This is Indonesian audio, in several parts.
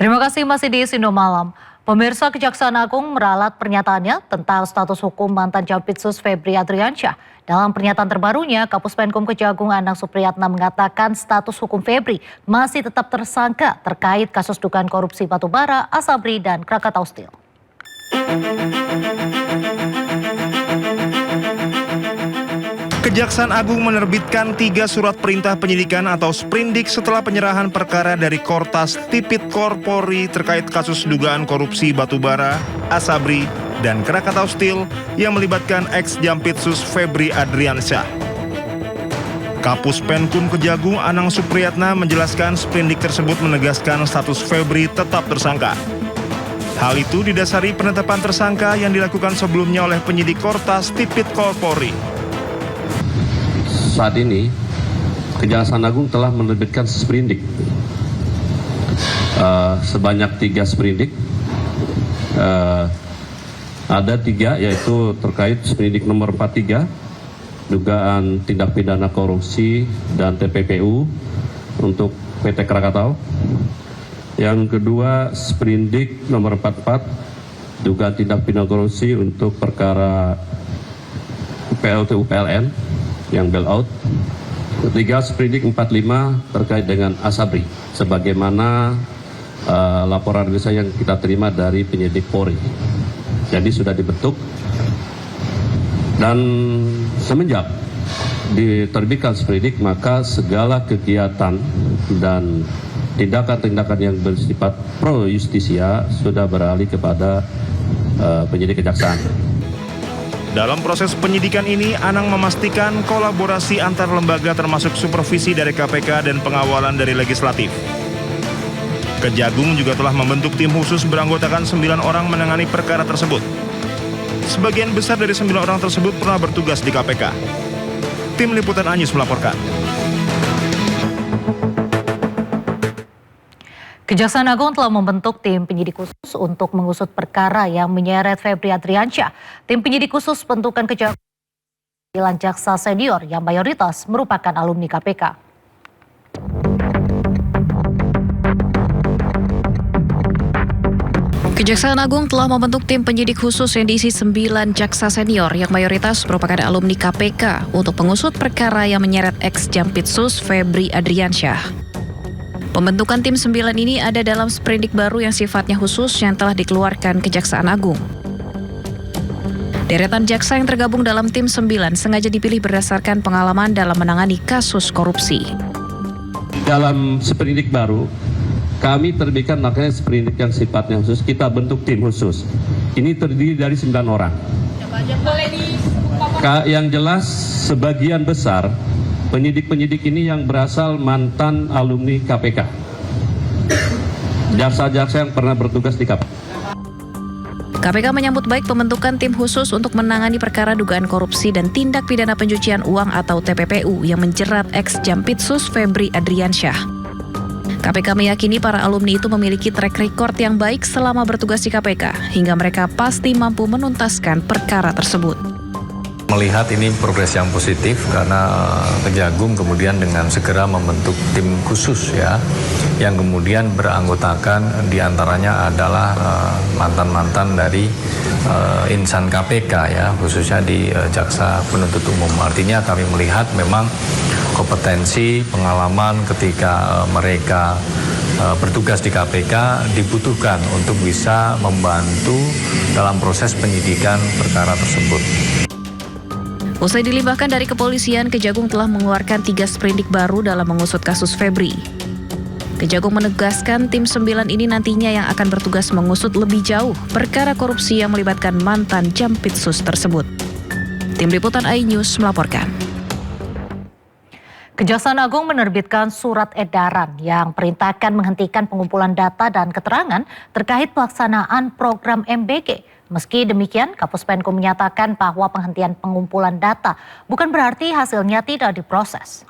Terima kasih masih di Sindo Malam. Pemirsa, Kejaksaan Agung meralat pernyataannya tentang status hukum mantan Jampitsus Febri Adriansyah. Dalam pernyataan terbarunya, Kapus Penkum Kejagung Anang Supriyatna mengatakan status hukum Febri masih tetap tersangka terkait kasus dugaan korupsi batubara, Asabri, dan Krakatau Steel. Kejaksaan Agung menerbitkan 3 surat perintah penyidikan atau sprindik setelah penyerahan perkara dari Kortas Tipikor Polri terkait kasus dugaan korupsi batubara, Asabri, dan Krakatau Steel yang melibatkan ex-Jampitsus Febri Adriansyah. Kapus Penkum Kejagung Anang Supriyatna menjelaskan sprindik tersebut menegaskan status Febri tetap tersangka. Hal itu didasari penetapan tersangka yang dilakukan sebelumnya oleh penyidik Kortas Tipikor Polri. Saat ini, Kejaksaan Agung telah menerbitkan sprindik sebanyak 3 sprindik. Ada 3, yaitu terkait sprindik nomor 43, dugaan tindak pidana korupsi dan TPPU untuk PT Krakatau. Yang kedua, sprindik nomor 44, dugaan tindak pidana korupsi untuk perkara PLTU PLN yang bailout. Ketiga, sprindik 45 terkait dengan Asabri, sebagaimana laporan yang kita terima dari penyidik Polri. Jadi sudah dibentuk, dan semenjak diterbitkan sprindik, maka segala kegiatan dan tindakan-tindakan yang bersifat pro justisia sudah beralih kepada penyidik kejaksaan. Dalam proses penyidikan ini, Anang memastikan kolaborasi antar lembaga termasuk supervisi dari KPK dan pengawalan dari legislatif. Kejagung juga telah membentuk tim khusus beranggotakan 9 orang menangani perkara tersebut. Sebagian besar dari 9 orang tersebut pernah bertugas di KPK. Tim Liputan Anyus melaporkan. Kejaksaan Agung telah membentuk tim penyidik khusus untuk mengusut perkara yang menyeret Febri Adriansyah. Tim penyidik khusus bentukan Kejagung jaksa senior yang mayoritas merupakan alumni KPK. Kejaksaan Agung telah membentuk tim penyidik khusus yang diisi 9 jaksa senior yang mayoritas merupakan alumni KPK untuk mengusut perkara yang menyeret ex-Jampitsus Febri Adriansyah. Pembentukan tim 9 ini ada dalam sprindik baru yang sifatnya khusus yang telah dikeluarkan Kejaksaan Agung. Deretan jaksa yang tergabung dalam tim 9 sengaja dipilih berdasarkan pengalaman dalam menangani kasus korupsi. Dalam sprindik baru, kami terbitkan makanya sprindik yang sifatnya khusus, kita bentuk tim khusus. Ini terdiri dari 9 orang. Yang jelas sebagian besar penyidik-penyidik ini yang berasal mantan alumni KPK. Jaksa-jaksa yang pernah bertugas di KPK. KPK menyambut baik pembentukan tim khusus untuk menangani perkara dugaan korupsi dan tindak pidana pencucian uang atau TPPU yang menjerat ex-Jampitsus Febri Adriansyah. KPK meyakini para alumni itu memiliki track record yang baik selama bertugas di KPK, hingga mereka pasti mampu menuntaskan perkara tersebut. Melihat ini progres yang positif karena Kejagung kemudian dengan segera membentuk tim khusus ya, yang kemudian beranggotakan diantaranya adalah mantan-mantan dari insan KPK ya, khususnya di Jaksa Penuntut Umum. Artinya kami melihat memang kompetensi, pengalaman ketika mereka bertugas di KPK dibutuhkan untuk bisa membantu dalam proses penyidikan perkara tersebut. Usai dilimpahkan dari kepolisian, Kejagung telah mengeluarkan 3 sprindik baru dalam mengusut kasus Febri. Kejagung menegaskan tim 9 ini nantinya yang akan bertugas mengusut lebih jauh perkara korupsi yang melibatkan mantan Jampitsus tersebut. Tim Liputan iNews melaporkan. Kejaksaan Agung menerbitkan surat edaran yang perintahkan menghentikan pengumpulan data dan keterangan terkait pelaksanaan program MBG. Meski demikian, Kapus Penkum menyatakan bahwa penghentian pengumpulan data bukan berarti hasilnya tidak diproses.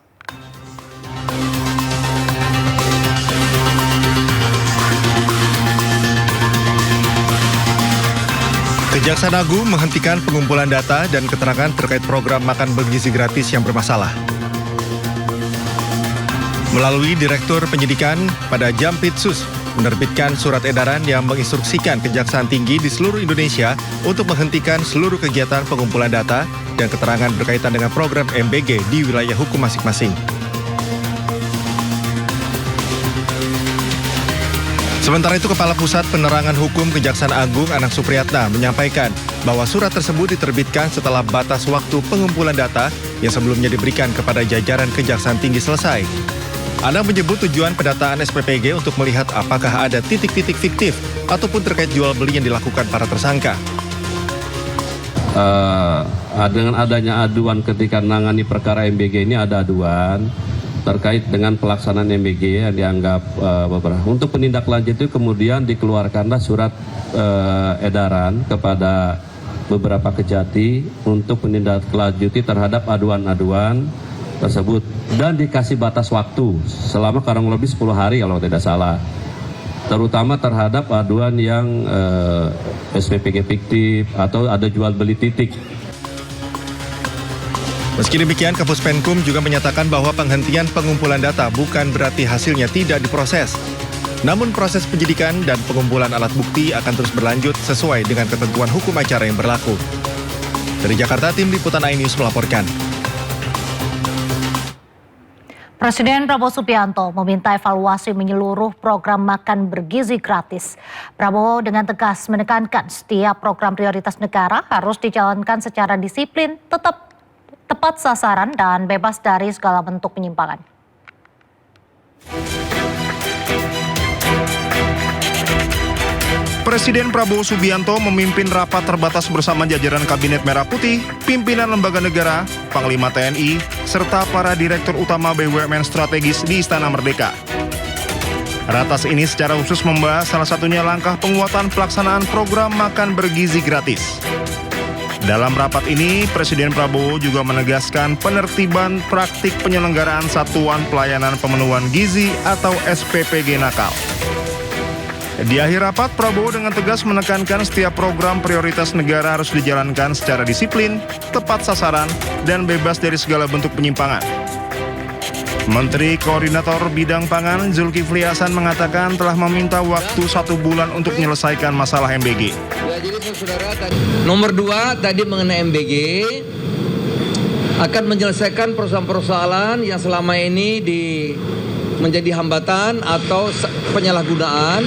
Kejaksaan Agung menghentikan pengumpulan data dan keterangan terkait program makan bergizi gratis yang bermasalah. Melalui Direktur Penyidikan pada Jampitsus menerbitkan surat edaran yang menginstruksikan Kejaksaan Tinggi di seluruh Indonesia untuk menghentikan seluruh kegiatan pengumpulan data dan keterangan berkaitan dengan program MBG di wilayah hukum masing-masing. Sementara itu, Kepala Pusat Penerangan Hukum Kejaksaan Agung Anang Supriyatna menyampaikan bahwa surat tersebut diterbitkan setelah batas waktu pengumpulan data yang sebelumnya diberikan kepada jajaran Kejaksaan Tinggi selesai. Anang menyebut tujuan pendataan SPPG untuk melihat apakah ada titik-titik fiktif ataupun terkait jual beli yang dilakukan para tersangka. Dengan adanya aduan ketika menangani perkara MBG ini ada aduan terkait dengan pelaksanaan MBG yang dianggap beberapa. Untuk penindaklanjut itu kemudian dikeluarkanlah surat edaran kepada beberapa kejati untuk menindaklanjuti terhadap aduan-aduan tersebut dan dikasih batas waktu selama kurang lebih 10 hari kalau tidak salah, terutama terhadap aduan yang SPPG fiktif atau ada jual beli titik. Meski demikian, Kapuspenkum juga menyatakan bahwa penghentian pengumpulan data bukan berarti hasilnya tidak diproses. Namun proses penyidikan dan pengumpulan alat bukti akan terus berlanjut sesuai dengan ketentuan hukum acara yang berlaku. Dari Jakarta, Tim Liputan iNews melaporkan. Presiden Prabowo Subianto meminta evaluasi menyeluruh program makan bergizi gratis. Prabowo dengan tegas menekankan setiap program prioritas negara harus dijalankan secara disiplin, tepat sasaran, dan bebas dari segala bentuk penyimpangan. Presiden Prabowo Subianto memimpin rapat terbatas bersama jajaran Kabinet Merah Putih, pimpinan lembaga negara, Panglima TNI, serta para Direktur Utama BUMN strategis di Istana Merdeka. Ratas ini secara khusus membahas salah satunya langkah penguatan pelaksanaan program makan bergizi gratis. Dalam rapat ini, Presiden Prabowo juga menegaskan penertiban praktik penyelenggaraan Satuan Pelayanan Pemenuhan Gizi atau SPPG nakal. Di akhir rapat, Prabowo dengan tegas menekankan setiap program prioritas negara harus dijalankan secara disiplin, tepat sasaran, dan bebas dari segala bentuk penyimpangan. Menteri Koordinator Bidang Pangan Zulkifli Hasan mengatakan telah meminta waktu 1 bulan untuk menyelesaikan masalah MBG. Nomor 2 tadi mengenai MBG akan menyelesaikan persoalan-persoalan yang selama ini menjadi hambatan atau penyalahgunaan.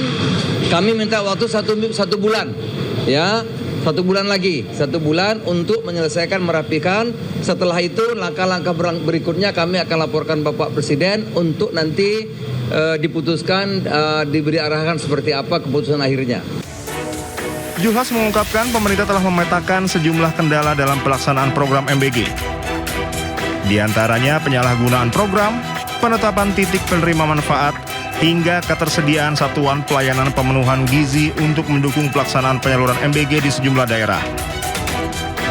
Kami minta waktu 1 bulan, ya. 1 bulan lagi, 1 bulan untuk menyelesaikan, merapikan. Setelah itu langkah-langkah berikutnya kami akan laporkan Bapak Presiden untuk nanti diputuskan, diberi arahan seperti apa keputusan akhirnya. Juhas mengungkapkan pemerintah telah memetakan sejumlah kendala dalam pelaksanaan program MBG. Di antaranya penyalahgunaan program, penetapan titik penerima manfaat, hingga ketersediaan satuan pelayanan pemenuhan gizi untuk mendukung pelaksanaan penyaluran MBG di sejumlah daerah.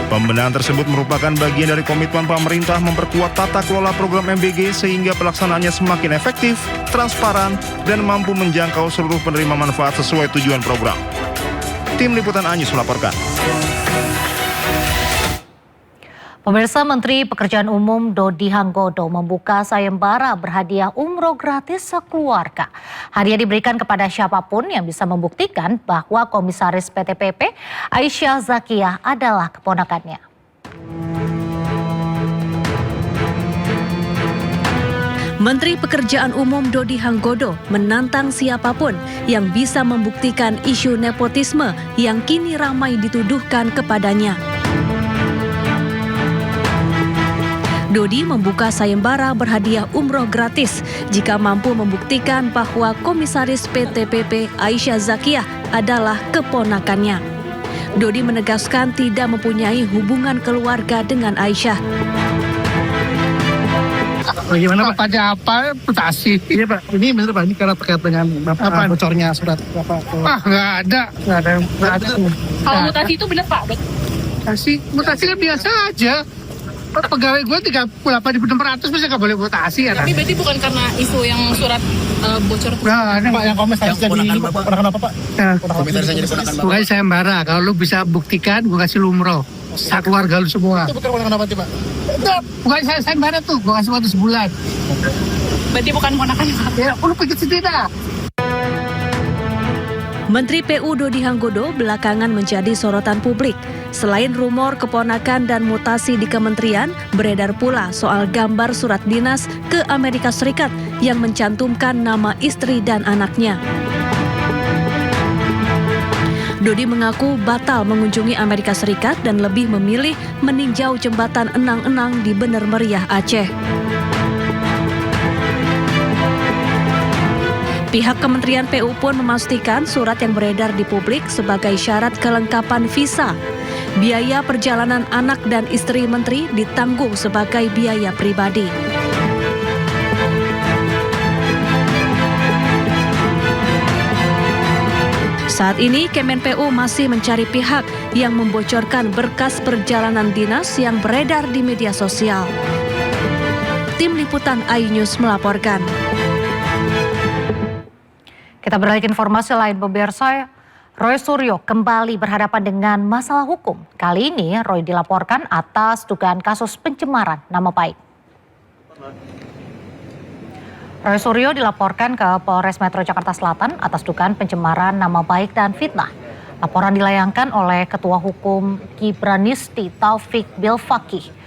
Pembenahan tersebut merupakan bagian dari komitmen pemerintah memperkuat tata kelola program MBG sehingga pelaksanaannya semakin efektif, transparan, dan mampu menjangkau seluruh penerima manfaat sesuai tujuan program. Tim Liputan iNews melaporkan. Pemirsa, Menteri Pekerjaan Umum Dodi Hanggodo membuka sayembara berhadiah umroh gratis sekeluarga. Hadiah diberikan kepada siapapun yang bisa membuktikan bahwa Komisaris PT PP Aisyah Zakiyah adalah keponakannya. Menteri Pekerjaan Umum Dodi Hanggodo menantang siapapun yang bisa membuktikan isu nepotisme yang kini ramai dituduhkan kepadanya. Dodi membuka sayembara berhadiah umroh gratis jika mampu membuktikan bahwa Komisaris PT PP Aisyah Zakiyah adalah keponakannya. Dodi menegaskan tidak mempunyai hubungan keluarga dengan Aisyah. Bagaimana Pak? Tanya apa? Mutasi. Iya Pak, ini benar Pak, ini karena terkait dengan apa bocornya surat Bapak. Nggak ada. Kalau mutasi itu benar Pak? Mutasi kan biasa aja. Pegawai gue 38.600 bisa nggak boleh mutasi ya. Tapi berarti bukan karena isu yang surat bocor. Nah, ini Pak yang komisaris jadi ponakan apa Pak? Komisaris jadi ponakan Bapak. Bukan sayembara, kalau lu bisa buktikan gue kasih lu umroh. Keluarga lu semua. Itu bukan ponakan apa Pak? Bukan sayembara tuh, gue kasih waktu sebulan. Berarti bukan ponakannya Pak? Ya, lu pikir sendiri dah. Menteri PU Dodi Hanggodo belakangan menjadi sorotan publik. Selain rumor keponakan dan mutasi di kementerian, beredar pula soal gambar surat dinas ke Amerika Serikat yang mencantumkan nama istri dan anaknya. Dodi mengaku batal mengunjungi Amerika Serikat dan lebih memilih meninjau jembatan Enang-Enang di Bener Meriah, Aceh. Pihak Kementerian PU pun memastikan surat yang beredar di publik sebagai syarat kelengkapan visa. Biaya perjalanan anak dan istri menteri ditanggung sebagai biaya pribadi. Saat ini Kemen PU masih mencari pihak yang membocorkan berkas perjalanan dinas yang beredar di media sosial. Tim Liputan iNews melaporkan. Kita beralih ke informasi lain, pemirsa. Roy Suryo kembali berhadapan dengan masalah hukum. Kali ini Roy dilaporkan atas dugaan kasus pencemaran nama baik. Roy Suryo dilaporkan ke Polres Metro Jakarta Selatan atas dugaan pencemaran nama baik dan fitnah. Laporan dilayangkan oleh Ketua Hukum Kibranisti Taufik Bilfaqih.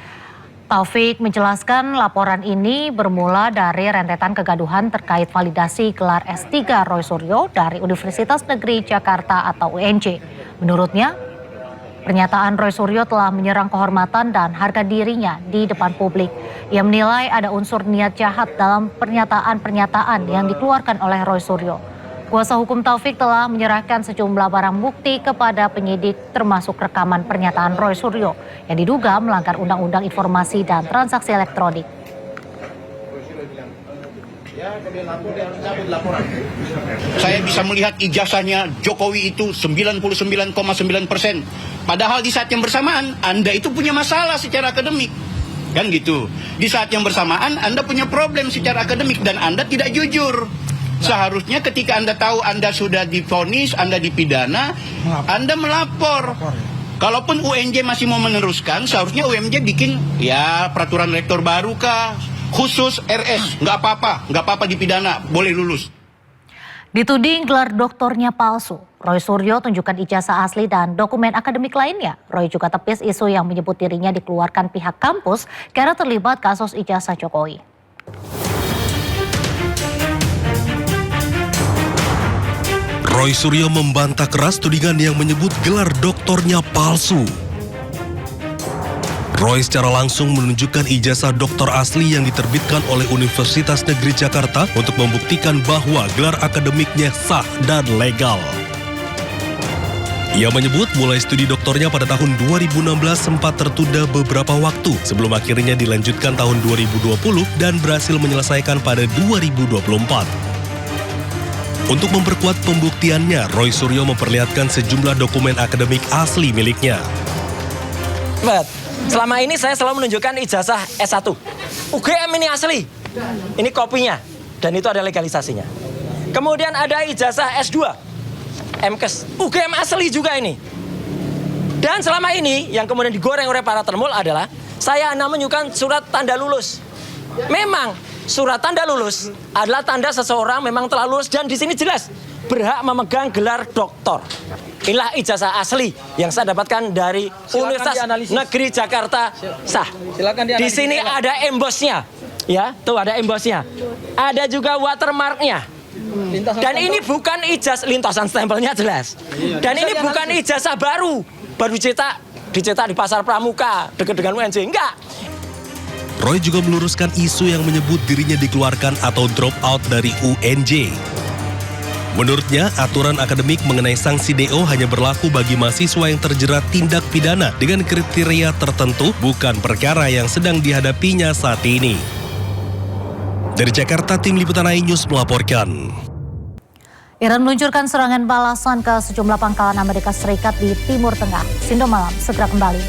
Taufik menjelaskan laporan ini bermula dari rentetan kegaduhan terkait validasi gelar S3 Roy Suryo dari Universitas Negeri Jakarta atau UNJ. Menurutnya, pernyataan Roy Suryo telah menyerang kehormatan dan harga dirinya di depan publik. Ia menilai ada unsur niat jahat dalam pernyataan-pernyataan yang dikeluarkan oleh Roy Suryo. Kuasa hukum Taufik telah menyerahkan sejumlah barang bukti kepada penyidik termasuk rekaman pernyataan Roy Suryo yang diduga melanggar Undang-Undang Informasi dan Transaksi Elektronik. Saya bisa melihat ijazahnya Jokowi itu 99,9%. Padahal di saat yang bersamaan Anda itu punya masalah secara akademik. Kan gitu. Di saat yang bersamaan Anda punya problem secara akademik dan Anda tidak jujur. Seharusnya ketika Anda tahu Anda sudah divonis, Anda dipidana, Anda melapor. Kalaupun UNJ masih mau meneruskan, seharusnya UNJ bikin ya peraturan rektor baru kah, khusus RS, nggak apa-apa dipidana, boleh lulus. Dituding gelar doktornya palsu, Roy Suryo tunjukkan ijazah asli dan dokumen akademik lainnya. Roy juga tepis isu yang menyebut dirinya dikeluarkan pihak kampus karena terlibat kasus ijazah Jokowi. Roy Suryo membantah keras tudingan yang menyebut gelar doktornya palsu. Roy secara langsung menunjukkan ijazah doktor asli yang diterbitkan oleh Universitas Negeri Jakarta untuk membuktikan bahwa gelar akademiknya sah dan legal. Ia menyebut mulai studi doktornya pada tahun 2016 sempat tertunda beberapa waktu sebelum akhirnya dilanjutkan tahun 2020 dan berhasil menyelesaikan pada 2024. Untuk memperkuat pembuktiannya, Roy Suryo memperlihatkan sejumlah dokumen akademik asli miliknya. Selama ini saya selalu menunjukkan ijazah S1. UGM ini asli. Ini kopinya. Dan itu ada legalisasinya. Kemudian ada ijazah S2. MKes. UGM asli juga ini. Dan selama ini yang kemudian digoreng oleh para termul adalah saya hanya menunjukkan surat tanda lulus. Memang surat tanda lulus adalah tanda seseorang memang telah lulus dan di sini jelas berhak memegang gelar doktor. Inilah ijazah asli yang saya dapatkan dari Universitas Negeri Jakarta sah. Di sini ada embosnya, ya, tuh ada embosnya. Ada juga watermarknya. Dan ini bukan ijazah, lintasan stempelnya jelas. Dan ini bukan ijazah baru dicetak di Pasar Pramuka dekat dengan UNJ, enggak. Roy juga meluruskan isu yang menyebut dirinya dikeluarkan atau drop out dari UNJ. Menurutnya, aturan akademik mengenai sanksi DO hanya berlaku bagi mahasiswa yang terjerat tindak pidana dengan kriteria tertentu, bukan perkara yang sedang dihadapinya saat ini. Dari Jakarta, Tim Liputan iNews melaporkan. Iran meluncurkan serangan balasan ke sejumlah pangkalan Amerika Serikat di Timur Tengah. Sindo Malam segera kembali.